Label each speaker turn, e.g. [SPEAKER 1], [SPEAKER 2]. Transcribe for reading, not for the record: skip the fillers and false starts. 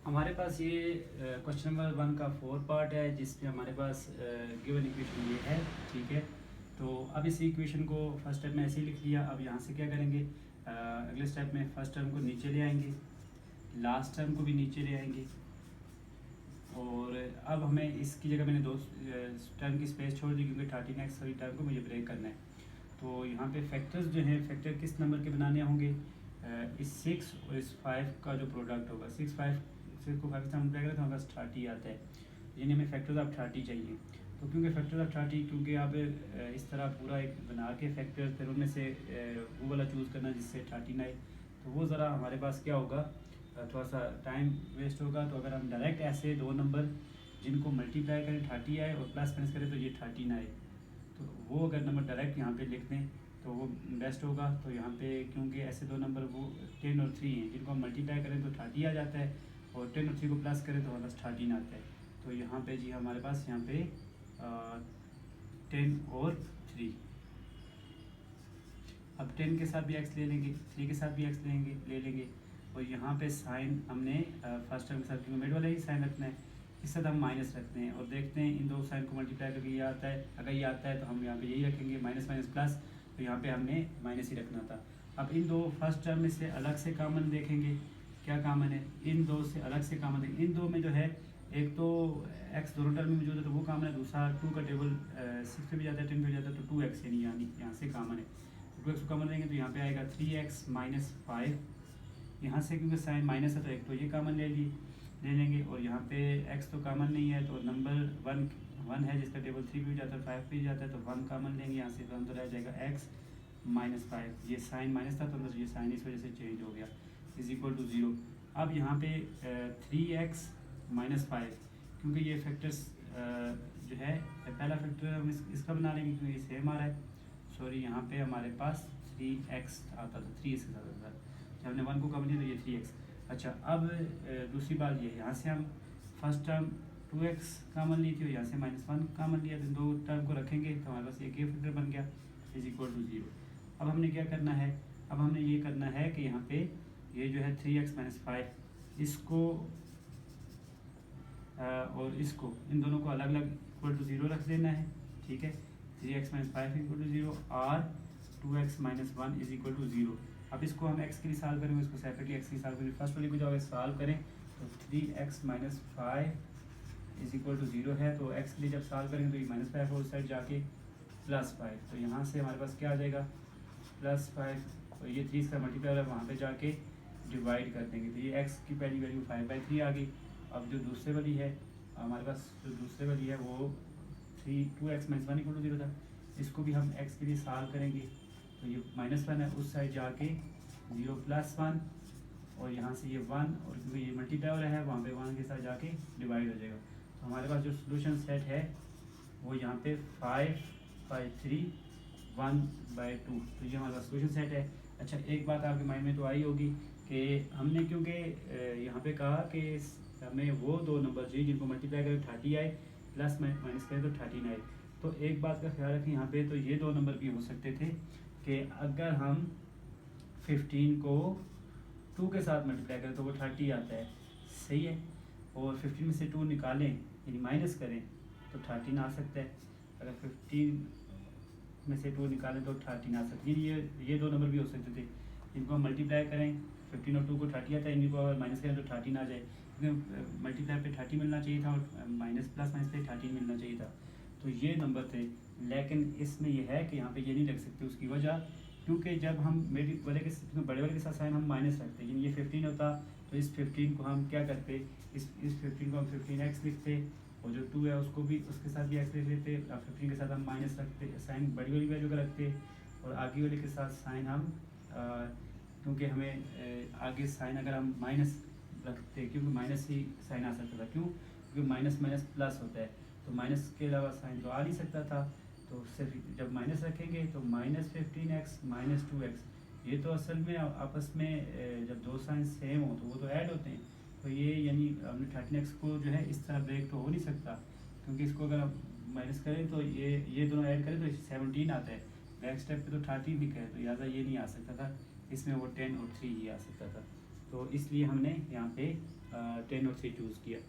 [SPEAKER 1] हमारे पास ये question number 1 का 4 पार्ट है जिसमें हमारे पास गिवन इक्वेशन ये है। ठीक है, तो अब इस इक्वेशन को फर्स्ट स्टेप में ऐसे ही लिख लिया। अब यहाँ से क्या करेंगे, अगले स्टेप में फर्स्ट टर्म को नीचे ले आएंगे, लास्ट टर्म को भी नीचे ले आएंगे, और अब हमें इसकी जगह मैंने दो टर्म की स्पेस छोड़ दी क्योंकि 13x वाली टर्म को मुझे ब्रेक करना है। तो यहाँ पे फैक्टर्स जो हैं, फैक्टर किस नंबर के बनाने होंगे, इस 6 और इस 5 का जो प्रोडक्ट होगा, 6 को 5 से मल्टीप्लाई करें तो हमारे पास 30 आता है, यानी हमें फैक्टर्स ऑफ 30 चाहिए। तो क्योंकि फैक्टर्स ऑफ 30, क्योंकि आप इस तरह पूरा एक बना के फैक्टर फिर उनमें से वो वाला चूज़ करना जिससे 13 आए, तो वो ज़रा हमारे पास क्या होगा, थोड़ा सा टाइम वेस्ट होगा। तो अगर हम डायरेक्ट ऐसे दो नंबर जिनको मल्टीप्लाई करें 30 आए और प्लस माइनस करें तो ये 13 आए, तो वो अगर नंबर डायरेक्ट यहाँ पे लिख दें तो वो बेस्ट होगा। तो यहाँ पे क्योंकि ऐसे दो नंबर वो 10 और 3 हैं जिनको हम मल्टीप्लाई करें तो 30 आ जाता है, और 10 और 3 को प्लस करें तो हमारे पास 13 आता है। तो यहाँ पे जी हमारे पास यहाँ पे 10 और 3, अब 10 के साथ भी x ले लेंगे, 3 के साथ भी x ले लेंगे, और यहाँ पे साइन हमने फर्स्ट टर्म के साथ क्योंकि मिड वाला ही साइन रखना है, इस साथ हम माइनस रखते हैं और देखते हैं इन दो साइन को मल्टीप्लाई करके ये आता है। अगर ये आता है तो हम यहाँ पे यही रखेंगे, माइनस माइनस प्लस, तो यहाँ पे हमने माइनस ही रखना था। अब इन दो फर्स्ट टर्म में से अलग से कॉमन देखेंगे, क्या कॉमन है, इन दो से अलग से कॉमन देखेंगे। इन दो में जो है एक तो x दोनों टर्म में मौजूद है तो वो कॉमन है, दूसरा 2 का टेबल 6 पे भी जाता है 10 पे भी जाता है, तो 2x यानी यहाँ से कॉमन है। 2x को कॉमन लेंगे तो यहाँ पे आएगा 3x माइनस 5, यहाँ से क्योंकि साइन माइनस है तो एक तो ये कॉमन ले लेंगे, और यहाँ पे x तो कॉमन नहीं है तो नंबर 1 है जिसका टेबल 3 पे भी जाता है 5 पे भी जाता है, तो 1 कॉमन लेंगे यहाँ से, तो अंदर रह जाएगा x माइनस 5, ये साइन माइनस था तो अंदर ये साइन इस वजह से चेंज हो गया, इज इक्वल टू 0। अब यहाँ पे 3x माइनस 5, क्योंकि ये फैक्टर्स जो है पहला फैक्टर हम इसका बना लेंगे क्योंकि सेम आ रहा है, सॉरी यहाँ पे हमारे पास 3x आता था, 3 इसके साथ आता था, जब हमने 1 को कम लिया तो ये 3x। अच्छा, अब दूसरी बात ये, यहाँ से हम फर्स्ट टर्म 2x कॉमन ली थी और यहाँ से -1 कॉमन लिया, तो दो टर्म को रखेंगे तो हमारे पास एक ये फैक्टर बन गया, इज इक्वल टू 0। अब हमने क्या करना है, अब हमने ये करना है कि यहाँ पे ये जो है 3x माइनस 5, इसको और इसको, इन दोनों को अलग अलग इक्वल टू 0 रख देना है। ठीक है, 3x माइनस 5 इक्वल टू 0 और 2x minus 1 is equal to 0। अब इसको हम x के लिए सॉल्व करेंगे, इसको सेपरेटली x के लिए सॉल्व करेंगे। फर्स्ट वाली को जब सॉल्व करें तो 3x minus 5 is equal to 0 है, तो x के लिए जब सॉल्व करेंगे तो ये माइनस 5 और उस साइड जाके +5, तो यहाँ से हमारे पास क्या आ जाएगा +5, और ये 3 इसका मल्टीप्लाई है वहाँ पे जाके डिवाइड कर देंगे, तो ये x की पहली वैल्यू 5/3 आ गई। अब जो दूसरे वाली है हमारे पास, जो दूसरे वाली है वो 2x माइनस 1 इक्वल टू 0 था, इसको भी हम x के लिए सॉल्व करेंगे, तो ये -1 है उस साइड जाके 0 + 1, और यहाँ से ये 1, और क्योंकि ये मल्टीप्लाई हो रहा है वहाँ पे 1 के साथ जाके डिवाइड हो जाएगा। तो हमारे पास जो सोल्यूशन सेट है वो यहाँ पे 5/3 1/2, तो ये हमारा सोल्यूशन सेट है। अच्छा, एक बात आपके माइंड में तो आई होगी कि हमने क्योंकि यहाँ पे कहा कि हमें वो दो नंबर चाहिए जिनको मल्टीप्लाई करें 30 आए, प्लस माइनस करें तो 13 आए। तो एक बात का ख्याल रखें यहाँ पे, तो ये दो नंबर भी हो सकते थे कि अगर हम 15 को 2 के साथ मल्टीप्लाई करें तो वो 30 आता है, सही है, और 15 में से 2 निकालें यानी माइनस करें तो 13 आ सकता है। अगर 15 में से 2 निकालें तो 13 आ सकता है। ये दो नंबर भी हो सकते थे, इनको हम मल्टीप्लाई करें 15 और 2 को 30 आता है, इनको अगर माइनस करें तो 13 आ जाए, क्योंकि मल्टीप्लाई पे 30 मिलना चाहिए था और माइनस प्लस माइनस पे 13 मिलना चाहिए था, तो ये नंबर थे। लेकिन इसमें यह है कि यहाँ पे ये नहीं रख सकते, उसकी वजह क्योंकि जब हम बड़े वाले के साथ साइन हम माइनस रखते हैं, ये 15 होता तो इस 15 को हम क्या करते, इस 15 को हम 15x लिखते, और जो 2 है उसको भी उसके साथ भी x लिख लेते, और 15 के साथ हम माइनस रखते, साइन बड़ी वाली वैल्यू का रखते, और आगे वाले के साथ साइन हम क्योंकि हमें आगे साइन अगर हम माइनस रखते, क्योंकि माइनस ही साइन आ सकता था, क्योंकि माइनस माइनस प्लस होता है, तो माइनस के अलावा साइन तो आ नहीं सकता था, तो सिर्फ जब माइनस रखेंगे तो -15x -2x, ये तो असल में आपस में जब दो साइन सेम हो तो वो तो ऐड होते हैं, तो ये यानी हमने 13x को जो है इस तरह ब्रेक तो हो नहीं सकता, क्योंकि इसको अगर आप माइनस करें तो ये दोनों ऐड करें तो 17 आता है, बैक स्टेप पे तो 30 भी कहे, तो लिहाजा ये नहीं आ सकता था, इसमें वो 10 और 3 ही आ सकता था, तो इसलिए हमने यहाँ पे 10 और 3 चूज़ किया।